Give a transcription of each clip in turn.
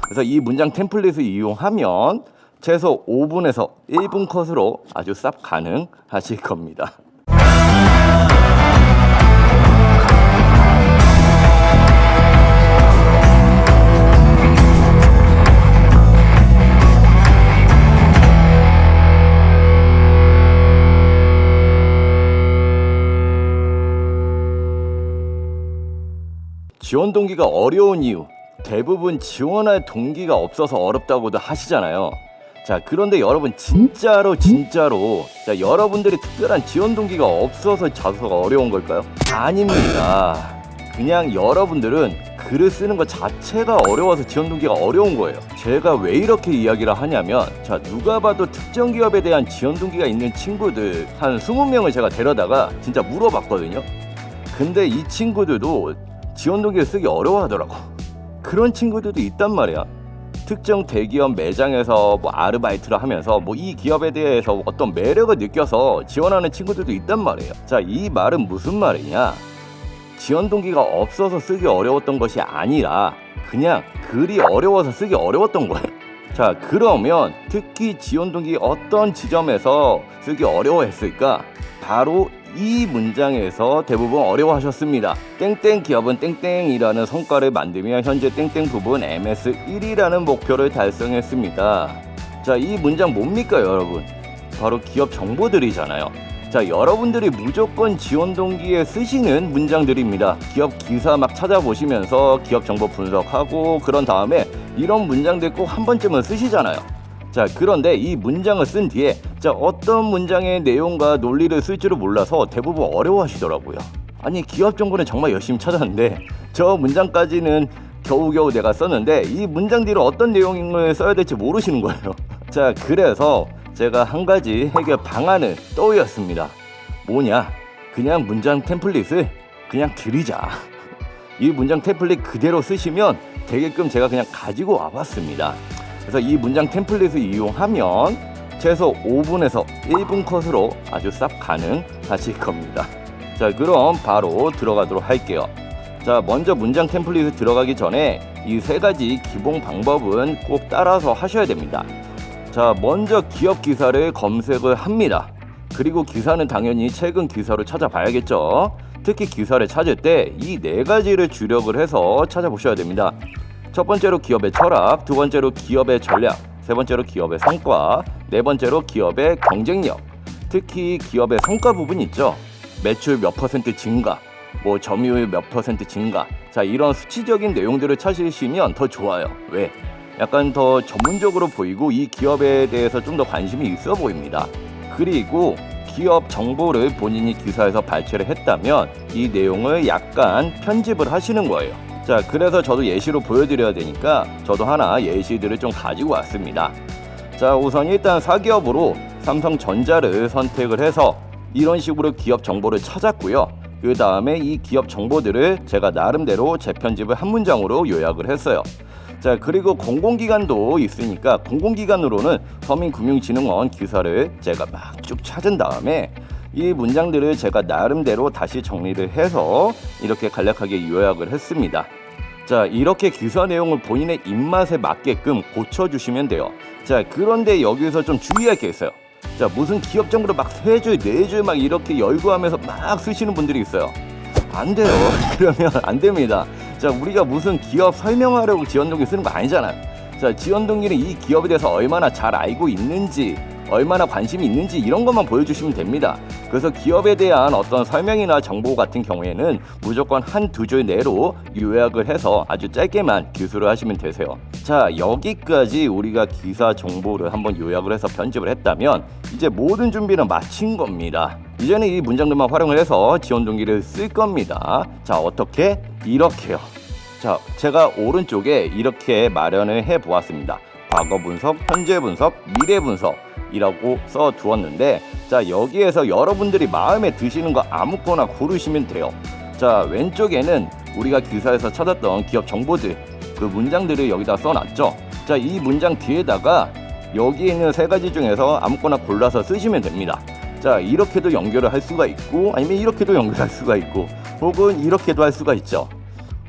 그래서 이 문장 템플릿을 이용하면 최소 5분에서 1분 컷으로 아주 쌉 가능하실 겁니다. 지원 동기가 어려운 이유, 대부분 지원할 동기가 없어서 어렵다고도 하시잖아요. 자, 그런데 여러분 진짜로 자, 여러분들이 특별한 지원 동기가 없어서 자소서가 어려운 걸까요? 아닙니다. 그냥 여러분들은 글을 쓰는 것 자체가 어려워서 지원 동기가 어려운 거예요. 제가 왜 이렇게 이야기를 하냐면, 자, 누가 봐도 특정 기업에 대한 지원 동기가 있는 친구들 한 20명을 제가 데려다가 진짜 물어봤거든요. 근데 이 친구들도 지원 동기를 쓰기 어려워하더라고. 그런 친구들도 있단 말이야. 특정 대기업 매장에서 아르바이트를 하면서 이 기업에 대해서 어떤 매력을 느껴서 지원하는 친구들도 있단 말이에요. 자, 이 말은 무슨 말이냐? 지원 동기가 없어서 쓰기 어려웠던 것이 아니라 그냥 글이 어려워서 쓰기 어려웠던 거예요. 자, 그러면 특히 지원 동기 어떤 지점에서 쓰기 어려워했을까? 바로 이 문장에서 대부분 어려워하셨습니다. 땡땡 기업은 땡땡이라는 성과를 만들며 현재 땡땡 부분 MS1이라는 목표를 달성했습니다. 자, 이 문장 뭡니까 여러분? 바로 기업 정보들이잖아요. 자, 여러분들이 무조건 지원 동기에 쓰시는 문장들입니다. 기업 기사 막 찾아보시면서 기업 정보 분석하고 그런 다음에 이런 문장들 꼭 한 번쯤은 쓰시잖아요. 자, 그런데 이 문장을 쓴 뒤에 자, 어떤 문장의 내용과 논리를 쓸 줄을 몰라서 대부분 어려워하시더라고요. 아니, 기업 정보는 정말 열심히 찾았는데 저 문장까지는 겨우겨우 내가 썼는데 이 문장 뒤로 어떤 내용을 써야 될지 모르시는 거예요. 자, 그래서 제가 한 가지 해결 방안을 떠올렸습니다. 뭐냐? 그냥 문장 템플릿을 그냥 드리자. 이 문장 템플릿 그대로 쓰시면 되게끔 제가 그냥 가지고 와봤습니다. 그래서 이 문장 템플릿을 이용하면 최소 5분에서 1분 컷으로 아주 쌉 가능하실 겁니다. 자, 그럼 바로 들어가도록 할게요. 자, 먼저 문장 템플릿을 들어가기 전에 이 세 가지 기본 방법은 꼭 따라서 하셔야 됩니다. 자, 먼저 기업 기사를 검색을 합니다. 그리고 기사는 당연히 최근 기사로 찾아봐야겠죠. 특히 기사를 찾을 때 이 네 가지를 주력을 해서 찾아보셔야 됩니다. 첫 번째로 기업의 철학, 두 번째로 기업의 전략, 세 번째로 기업의 성과, 네 번째로 기업의 경쟁력. 특히 기업의 성과 부분 있죠. 매출 몇 % 증가, 점유율 몇 % 증가. 자, 이런 수치적인 내용들을 찾으시면 더 좋아요. 왜? 약간 더 전문적으로 보이고 이 기업에 대해서 좀 더 관심이 있어 보입니다. 그리고 기업 정보를 본인이 기사에서 발췌를 했다면 이 내용을 약간 편집을 하시는 거예요. 자, 그래서 저도 예시로 보여드려야 되니까 저도 하나 예시들을 좀 가지고 왔습니다. 자, 우선 일단 사기업으로 삼성전자를 선택을 해서 이런 식으로 기업 정보를 찾았고요. 그 다음에 이 기업 정보들을 제가 나름대로 재편집을 한 문장으로 요약을 했어요. 자, 그리고 공공기관도 있으니까 공공기관으로는 서민금융진흥원 기사를 제가 막 쭉 찾은 다음에 이 문장들을 제가 나름대로 다시 정리를 해서 이렇게 간략하게 요약을 했습니다. 자, 이렇게 기사 내용을 본인의 입맛에 맞게끔 고쳐주시면 돼요. 자, 그런데 여기서 좀 주의할 게 있어요. 자, 무슨 기업 정보를 막 3줄, 4줄 막 이렇게 열거하면서 막 쓰시는 분들이 있어요. 안 돼요. 그러면 안 됩니다. 자, 우리가 무슨 기업 설명하려고 지원 동기 쓰는 거 아니잖아요. 자, 지원 동기는 이 기업에 대해서 얼마나 잘 알고 있는지, 얼마나 관심이 있는지 이런 것만 보여주시면 됩니다. 그래서 기업에 대한 어떤 설명이나 정보 같은 경우에는 무조건 1-2줄 내로 요약을 해서 아주 짧게만 기술을 하시면 되세요. 자, 여기까지 우리가 기사 정보를 한번 요약을 해서 편집을 했다면 이제 모든 준비는 마친 겁니다. 이제는 이 문장들만 활용을 해서 지원 동기를 쓸 겁니다. 자, 어떻게? 이렇게요. 자, 제가 오른쪽에 이렇게 마련을 해 보았습니다. 과거 분석, 현재 분석, 미래 분석이라고 써 두었는데, 자, 여기에서 여러분들이 마음에 드시는 거 아무거나 고르시면 돼요. 자, 왼쪽에는 우리가 기사에서 찾았던 기업 정보들, 그 문장들을 여기다 써놨죠. 자, 이 문장 뒤에다가 여기 있는 3가지 중에서 아무거나 골라서 쓰시면 됩니다. 자, 이렇게도 연결을 할 수가 있고, 아니면 이렇게도 연결할 수가 있고, 혹은 이렇게도 할 수가 있죠.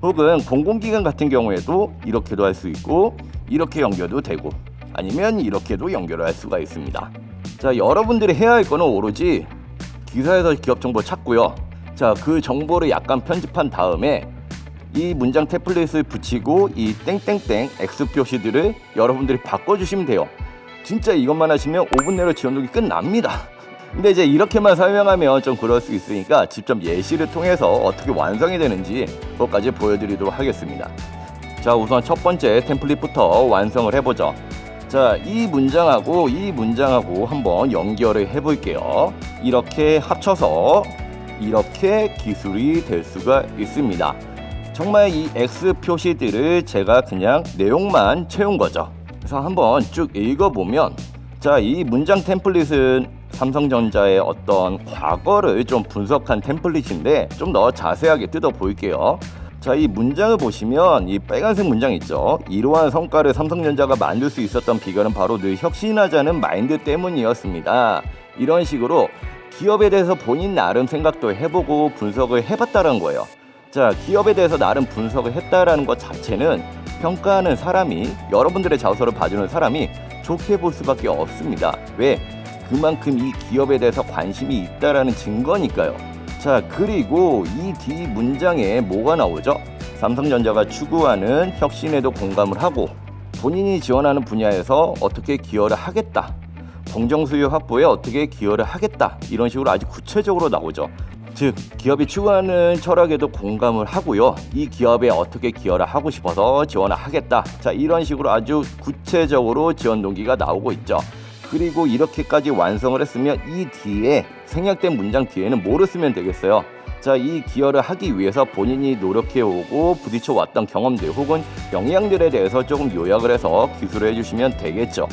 혹은 공공기관 같은 경우에도 이렇게도 할 수 있고, 이렇게 연결도 되고 아니면 이렇게도 연결을 할 수가 있습니다. 자, 여러분들이 해야 할 거는 오로지 기사에서 기업 정보 찾고요. 자, 그 정보를 약간 편집한 다음에 이 문장 템플릿을 붙이고 이 땡땡땡 X 표시들을 여러분들이 바꿔주시면 돼요. 진짜 이것만 하시면 5분 내로 지원동기 끝납니다. 근데 이제 이렇게만 설명하면 좀 그럴 수 있으니까 직접 예시를 통해서 어떻게 완성이 되는지 그것까지 보여드리도록 하겠습니다. 자, 우선 첫 번째 템플릿부터 완성을 해보죠. 자, 이 문장하고 한번 연결을 해볼게요. 이렇게 합쳐서 이렇게 기술이 될 수가 있습니다. 정말 이 X 표시들을 제가 그냥 내용만 채운 거죠. 그래서 한번 쭉 읽어보면, 자, 이 문장 템플릿은 삼성전자의 어떤 과거를 좀 분석한 템플릿인데 좀 더 자세하게 뜯어 볼게요. 자, 이 문장을 보시면 이 빨간색 문장 있죠. 이러한 성과를 삼성전자가 만들 수 있었던 비결은 바로 늘 혁신하자는 마인드 때문이었습니다. 이런 식으로 기업에 대해서 본인 나름 생각도 해보고 분석을 해봤다는 거예요. 자, 기업에 대해서 나름 분석을 했다라는 것 자체는 평가하는 사람이, 여러분들의 자소서를 봐주는 사람이 좋게 볼 수밖에 없습니다. 왜? 그만큼 이 기업에 대해서 관심이 있다라는 증거니까요. 자, 그리고 이 뒤 문장에 뭐가 나오죠? 삼성전자가 추구하는 혁신에도 공감을 하고 본인이 지원하는 분야에서 어떻게 기여를 하겠다, 공정수요 확보에 어떻게 기여를 하겠다, 이런 식으로 아주 구체적으로 나오죠. 즉, 기업이 추구하는 철학에도 공감을 하고요. 이 기업에 어떻게 기여를 하고 싶어서 지원을 하겠다. 자, 이런 식으로 아주 구체적으로 지원 동기가 나오고 있죠. 그리고 이렇게까지 완성을 했으면 이 뒤에 생략된 문장 뒤에는 뭐를 쓰면 되겠어요? 자, 이 기여를 하기 위해서 본인이 노력해오고 부딪혀왔던 경험들 혹은 역량들에 대해서 조금 요약을 해서 기술을 해주시면 되겠죠.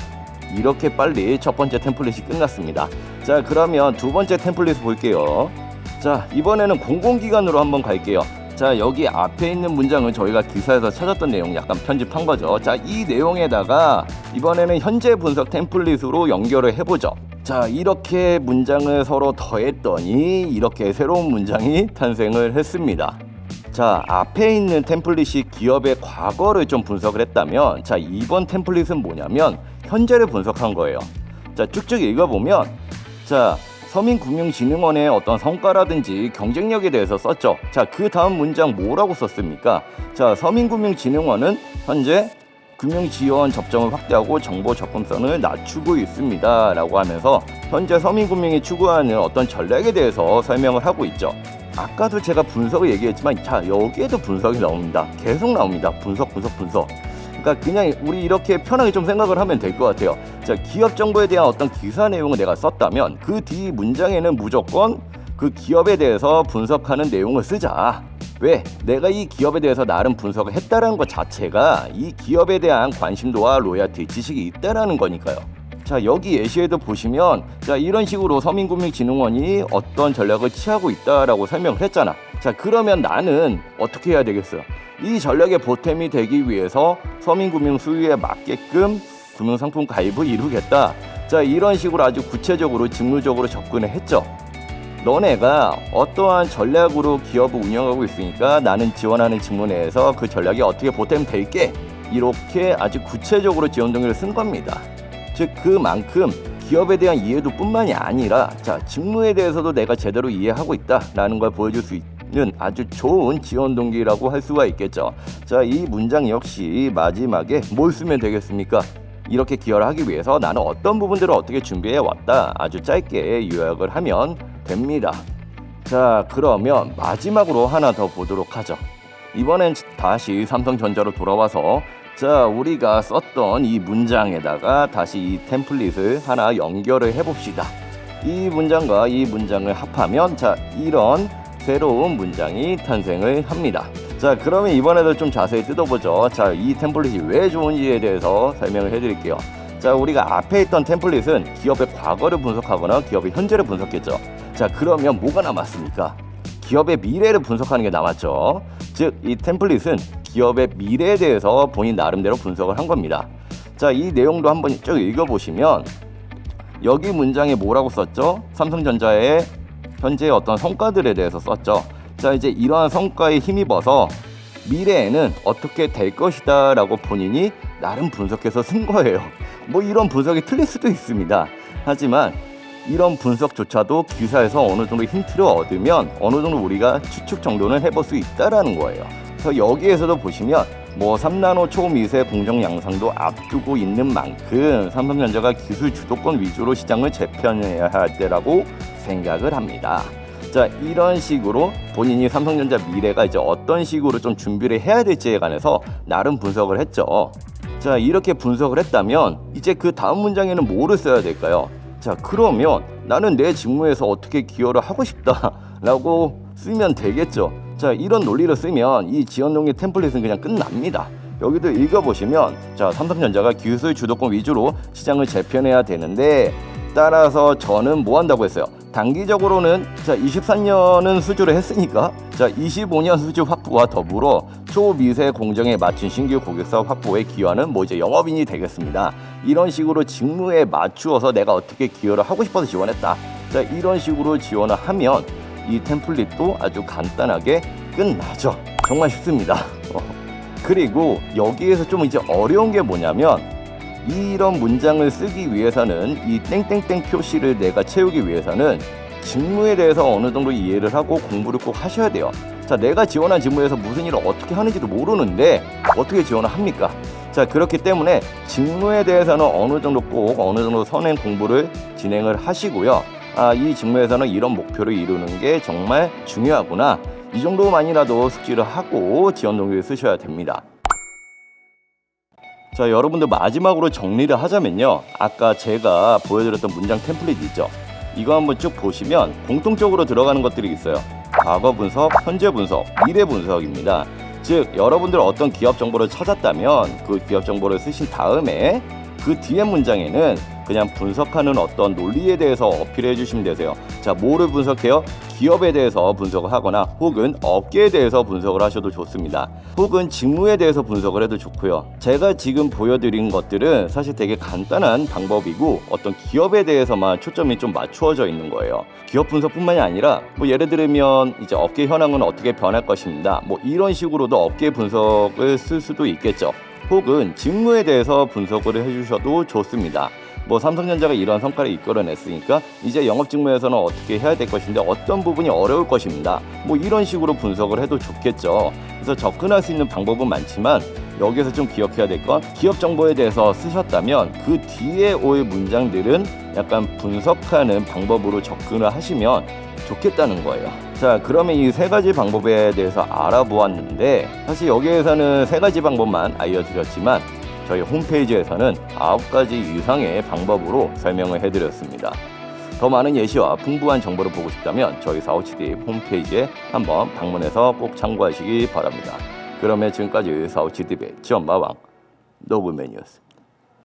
이렇게 빨리 첫 번째 템플릿이 끝났습니다. 자, 그러면 두 번째 템플릿 볼게요. 자, 이번에는 공공기관으로 한번 갈게요. 자, 여기 앞에 있는 문장은 저희가 기사에서 찾았던 내용 약간 편집한 거죠. 자, 이 내용에다가 이번에는 현재 분석 템플릿으로 연결을 해보죠. 자, 이렇게 문장을 서로 더했더니 이렇게 새로운 문장이 탄생을 했습니다. 자, 앞에 있는 템플릿이 기업의 과거를 좀 분석을 했다면, 자, 이번 템플릿은 뭐냐면 현재를 분석한 거예요. 자, 쭉쭉 읽어보면, 자, 서민금융진흥원의 어떤 성과라든지 경쟁력에 대해서 썼죠. 자, 그 다음 문장 뭐라고 썼습니까? 자, 서민금융진흥원은 현재 금융지원 접점을 확대하고 정보 접근성을 낮추고 있습니다 라고 하면서 현재 서민금융이 추구하는 어떤 전략에 대해서 설명을 하고 있죠. 아까도 제가 분석을 얘기했지만, 자, 여기에도 분석이 나옵니다. 계속 나옵니다. 분석. 그러니까 그냥 우리 이렇게 편하게 좀 생각을 하면 될 것 같아요. 자, 기업 정보에 대한 어떤 기사 내용을 내가 썼다면 그 뒤 문장에는 무조건 그 기업에 대해서 분석하는 내용을 쓰자. 왜? 내가 이 기업에 대해서 나름 분석을 했다라는 것 자체가 이 기업에 대한 관심도와 로얄티, 지식이 있다라는 거니까요. 자, 여기 예시에도 보시면, 자, 이런 식으로 서민금융진흥원이 어떤 전략을 취하고 있다라고 설명을 했잖아. 자, 그러면 나는 어떻게 해야 되겠어요? 이 전략의 보탬이 되기 위해서 서민금융 수요에 맞게끔 금융상품 가입을 이루겠다. 자, 이런 식으로 아주 구체적으로 직무적으로 접근을 했죠. 너네가 어떠한 전략으로 기업을 운영하고 있으니까 나는 지원하는 직무 내에서 그 전략이 어떻게 보탬될게, 이렇게 아주 구체적으로 지원 동기를 쓴 겁니다. 즉, 그만큼 기업에 대한 이해도 뿐만이 아니라, 자, 직무에 대해서도 내가 제대로 이해하고 있다라는 걸 보여줄 수 있는 아주 좋은 지원 동기라고 할 수가 있겠죠. 자, 이 문장 역시 마지막에 뭘 쓰면 되겠습니까? 이렇게 기여를 하기 위해서 나는 어떤 부분들을 어떻게 준비해 왔다, 아주 짧게 요약을 하면 됩니다. 자, 그러면 마지막으로 하나 더 보도록 하죠. 이번엔 다시 삼성전자로 돌아와서, 자, 우리가 썼던 이 문장에다가 다시 이 템플릿을 하나 연결을 해봅시다. 이 문장과 이 문장을 합하면, 자, 이런 새로운 문장이 탄생을 합니다. 자, 그러면 이번에도 좀 자세히 뜯어보죠. 자, 이 템플릿이 왜 좋은지에 대해서 설명을 해드릴게요. 자, 우리가 앞에 있던 템플릿은 기업의 과거를 분석하거나 기업의 현재를 분석했죠. 자, 그러면 뭐가 남았습니까? 기업의 미래를 분석하는 게 남았죠. 즉, 이 템플릿은 기업의 미래에 대해서 본인 나름대로 분석을 한 겁니다. 자, 이 내용도 한번 쭉 읽어보시면, 여기 문장에 뭐라고 썼죠? 삼성전자의 현재의 어떤 성과들에 대해서 썼죠. 자, 이제 이러한 성과에 힘입어서 미래에는 어떻게 될 것이다 라고 본인이 나름 분석해서 쓴 거예요. 뭐 이런 분석이 틀릴 수도 있습니다. 하지만 이런 분석조차도 기사에서 어느 정도 힌트를 얻으면 어느 정도 우리가 추측 정도는 해볼 수 있다라는 거예요. 그래서 여기에서도 보시면 뭐 3나노 초미세 공정 양상도 앞두고 있는 만큼 삼성전자가 기술 주도권 위주로 시장을 재편해야 할 때라고 생각을 합니다. 자, 이런 식으로 본인이 삼성전자 미래가 이제 어떤 식으로 좀 준비를 해야 될지에 관해서 나름 분석을 했죠. 자, 이렇게 분석을 했다면 이제 그 다음 문장에는 뭐를 써야 될까요? 자, 그러면 나는 내 직무에서 어떻게 기여를 하고 싶다라고 쓰면 되겠죠. 자, 이런 논리를 쓰면 이 지연동의 템플릿은 그냥 끝납니다. 여기도 읽어보시면 자, 삼성전자가 기술 주도권 위주로 시장을 재편해야 되는데 따라서 저는 뭐 한다고 했어요? 단기적으로는 자 23년은 수주를 했으니까 자 25년 수주 확보와 더불어 초미세 공정에 맞춘 신규 고객사 확보에 기여하는 뭐 이제 영업인이 되겠습니다. 이런 식으로 직무에 맞추어서 내가 어떻게 기여를 하고 싶어서 지원했다. 자 이런 식으로 지원을 하면 이 템플릿도 아주 간단하게 끝나죠. 정말 쉽습니다. 그리고 여기에서 좀 이제 어려운 게 뭐냐면 이런 문장을 쓰기 위해서는 이 땡땡땡 표시를 내가 채우기 위해서는 직무에 대해서 어느 정도 이해를 하고 공부를 꼭 하셔야 돼요. 자, 내가 지원한 직무에서 무슨 일을 어떻게 하는지도 모르는데 어떻게 지원을 합니까? 자, 그렇기 때문에 직무에 대해서는 어느 정도 꼭 어느 정도 선행 공부를 진행을 하시고요. 이 직무에서는 이런 목표를 이루는 게 정말 중요하구나. 이 정도만이라도 숙지를 하고 지원 동기를 쓰셔야 됩니다. 자, 여러분들 마지막으로 정리를 하자면요. 아까 제가 보여드렸던 문장 템플릿 있죠. 이거 한번 쭉 보시면 공통적으로 들어가는 것들이 있어요. 과거 분석, 현재 분석, 미래 분석입니다. 즉 여러분들 어떤 기업 정보를 찾았다면 그 기업 정보를 쓰신 다음에 그 뒤에 문장에는 그냥 분석하는 어떤 논리에 대해서 어필해 주시면 되세요. 자, 뭐를 분석해요? 기업에 대해서 분석을 하거나 혹은 업계에 대해서 분석을 하셔도 좋습니다. 혹은 직무에 대해서 분석을 해도 좋고요. 제가 지금 보여드린 것들은 사실 되게 간단한 방법이고 어떤 기업에 대해서만 초점이 좀 맞추어져 있는 거예요. 기업 분석뿐만이 아니라 뭐 예를 들면 이제 업계 현황은 어떻게 변할 것입니다. 뭐 이런 식으로도 업계 분석을 쓸 수도 있겠죠. 혹은 직무에 대해서 분석을 해주셔도 좋습니다. 뭐 삼성전자가 이런 성과를 이끌어냈으니까 이제 영업 직무에서는 어떻게 해야 될 것인데 어떤 부분이 어려울 것입니다. 뭐 이런 식으로 분석을 해도 좋겠죠. 그래서 접근할 수 있는 방법은 많지만 여기서 좀 기억해야 될 건 기업 정보에 대해서 쓰셨다면 그 뒤에 올 문장들은 약간 분석하는 방법으로 접근을 하시면 좋겠다는 거예요. 자, 그러면 이 세 가지 방법에 대해서 알아보았는데 사실 여기에서는 세 가지 방법만 알려드렸지만 저희 홈페이지에서는 9가지 이상의 방법으로 설명을 해드렸습니다. 더 많은 예시와 풍부한 정보를 보고 싶다면 저희 457딥 홈페이지에 한번 방문해서 꼭 참고하시기 바랍니다. 그러면 지금까지 457딥의 지원마왕 노브맨이었습니다.